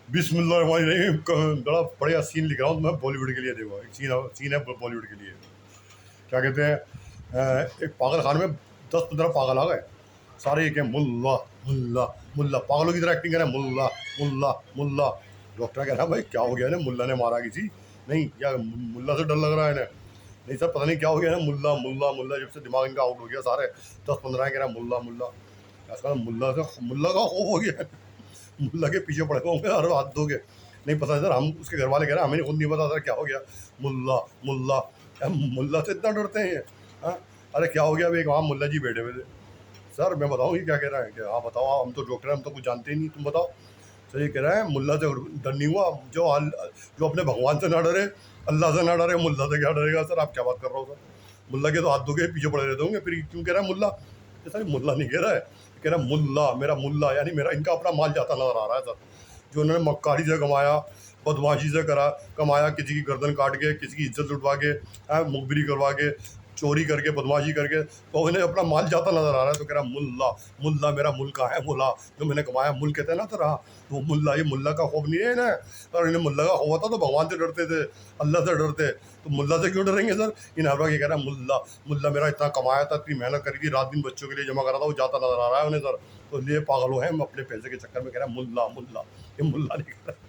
बिस्मिल्लाहिर्रहमानिर्रहीम। बड़ा बढ़िया सीन लिख रहा हूँ मैं बॉलीवुड के लिए। देखो एक सीन है बॉलीवुड के लिए। क्या कहते हैं, एक पागल खाने में 10-15 पागल आ गए। सारे एक है मुल्ला मुल्ला मुल्ला, पागलों की तरह एक्टिंग कर रहे हैं, मुल्ला मुल्ला मुल्ला। डॉक्टर कह रहा है भाई क्या हो गया इन्हें, मुल्ला ने मारा किसी? नहीं, क्या मुल्ला से डर लग रहा है इन्हें? नहीं सर पता नहीं क्या हो गया ना, मुल्ला मुल्ला मुल्ला, जब से दिमाग इनका आउट हो गया सारे 10-15 कह रहा है मुल्ला मुल्ला। ऐसा मुल्ला का खौफ हो गया। मुल्ला के पीछे पड़े होंगे और हाथ धोगे। नहीं पता सर, हम उसके घर वाले कह रहे हैं हमें खुद नहीं पता सर क्या हो गया। मुल्ला मुल्ला, मुल्ला से इतना डरते हैं ये? हाँ, अरे क्या हो गया? अभी एक वहाँ मुल्ला जी बैठे हुए थे। सर मैं बताऊँ ये क्या कह रहा है? कि हाँ बताओ, हम तो डॉक्टर हैं, हम तो कुछ जानते ही नहीं, तुम बताओ। सर ये कह रहा है मुल्ला से डर नहीं हुआ, जो अपने भगवान से ना डरे, अल्लाह से ना डरे, मुल्ला से क्या डरेगा? सर आप क्या बात कर रहे हो सर? मुल्ला के तो हाथ धो के पीछे पड़े रहते होंगे, फिर क्यों कह रहा है मुल्ला? सर मुल्ला नहीं कह रहा है, कह रहा है मुल्ला, मेरा मुल्ला, यानी मेरा इनका अपना माल जाता नजर आ रहा है सर। जो उन्होंने मक्कारी से कमाया, बदमाशी से कमाया, किसी की गर्दन काट के, किसी की इज्जत उठवा के, मुखबिरी करवा के, चोरी करके, बदमाशी करके, तो उन्हें अपना माल जाता नजर आ रहा है। तो कह रहा मुल्ला मुल्ला, मेरा मुल्क कहाँ है? बोला जो मैंने कमाया, मुल्क कहते हैं ना सर। हाँ, तो मुल्ला, ये मुल्ला का खौफ नहीं है इन्हें। और इन्हें मुल्ला का खौफ होता तो भगवान से डरते थे, अल्लाह से डरते, तो मुल्ला से क्यों डरेंगे सर? इन हर ये कह रहा है मुल्ला मुल्ला, मेरा इतना कमाया था, इतनी मेहनत करी थी, रात दिन बच्चों के लिए जमा करा था, वो जाता नजर आ रहा है उन्हें सर। तो ये पागल हैं, हम अपने पैसे के चक्कर में कह रहा है मुल्ला मुल्ला, ये मुल्ला नहीं कह रहा।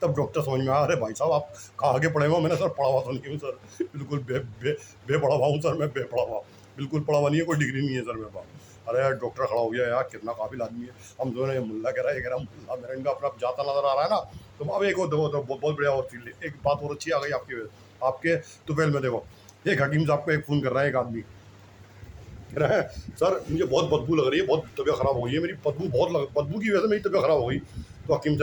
तब डॉक्टर समझ में आया, अरे भाई साहब आप कहाँ आगे पढ़े हुए? मैंने सर पढ़ा हुआ तो नहीं हूँ सर, बिल्कुल बे पढ़ा हुआ हूँ सर, मैं बे पढ़ा हुआ, बिल्कुल पढ़ा हुआ नहीं है, कोई डिग्री नहीं है सर मेरे पास। अरे यार डॉक्टर खड़ा हो गया यार, कितना काबिल आदमी है। हम दोनों, ये मुल्ला कह रहा है, ये कह रहा मुल्ला, मेरा इनका अपना जाता नजर आ रहा है ना। तो अब एक और देखो, तो बहुत बढ़िया और चीज, एक बात और अच्छी आ गई आपके तुफेल में। देखो एक हकीम साहब को एक फ़ोन कर रहा है एक आदमी, कह रहा है सर मुझे बहुत बदबू लग रही है, बहुत तबीयत ख़राब हो गई है मेरी, बदबू की वजह से मेरी तबीयत ख़राब हो गई। तो हकीम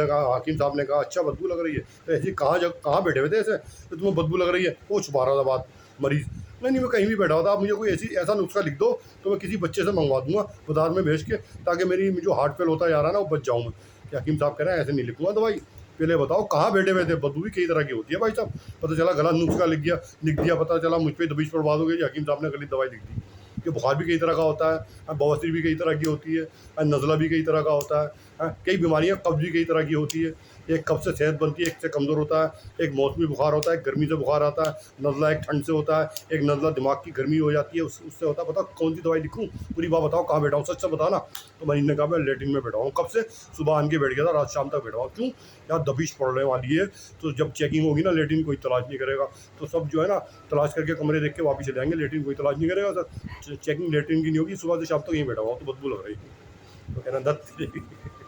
साहब ने कहा अच्छा बदबू लग रही है, तो ऐसी कहाँ बैठे हुए थे ऐसे तो तुम्हें बदबू लग रही है? वो छुपा रहा था बात, मरीज़। नहीं नहीं, मैं कहीं भी बैठा हुआ था, आप मुझे कोई ऐसा नुस्खा लिख दो तो मैं किसी बच्चे से मंगवा दूंगा बाजार में भेज के, ताकि मेरी जो हार्ट फेल होता जा रहा है ना वो बच जाऊँ मैं। कि हकीम साहब कह रहे हैं ऐसे नहीं लिखूंगा दवाई, पहले बताओ कहाँ बैठे हुए थे? बदबू भी कई तरह की होती है भाई साहब, पता चला गलत नुस्खा लिख दिया, पता चला मुझ पर दबिश बर्बाद हो गई, हकीम साहब ने गलत दवाई लिख दी। कि बुखार भी कई तरह का होता है, बवासीर भी कई तरह की होती है, नज़ला भी कई तरह का होता है, कई बीमारियां, कब्ज भी कई तरह की होती है। एक कब्ज से सेहत बनती है, एक से कमज़ोर होता है, एक मौसमी बुखार होता है, गर्मी से बुखार आता है, नज़ला एक ठंड से होता है, एक नज़ला दिमाग की गर्मी हो जाती है उससे होता है। बताओ कौन सी दवाई लिखूँ? पूरी बात बताओ, कहाँ बैठा हूँ, सच से बताओ ना। तो मरीज ने कहा मैं लेटिन में बैठा हूँ, कब से? सुबह आन के बैठ गया था, रात शाम तक बैठा हुआ। क्यों? यार दबिश पड़ने वाली है, तो जब चेकिंग होगी ना, लेटिन कोई तलाश नहीं करेगा। तो सब जो है ना तलाश करके कमरे देख के वापस चले जाएंगे, लेटिन कोई तलाश नहीं करेगा सर। चेकिंग लेटिन की नहीं होगी, सुबह से शाम तक यहीं बैठा हुआ तो बदबू लग रही। तो कहना दत्त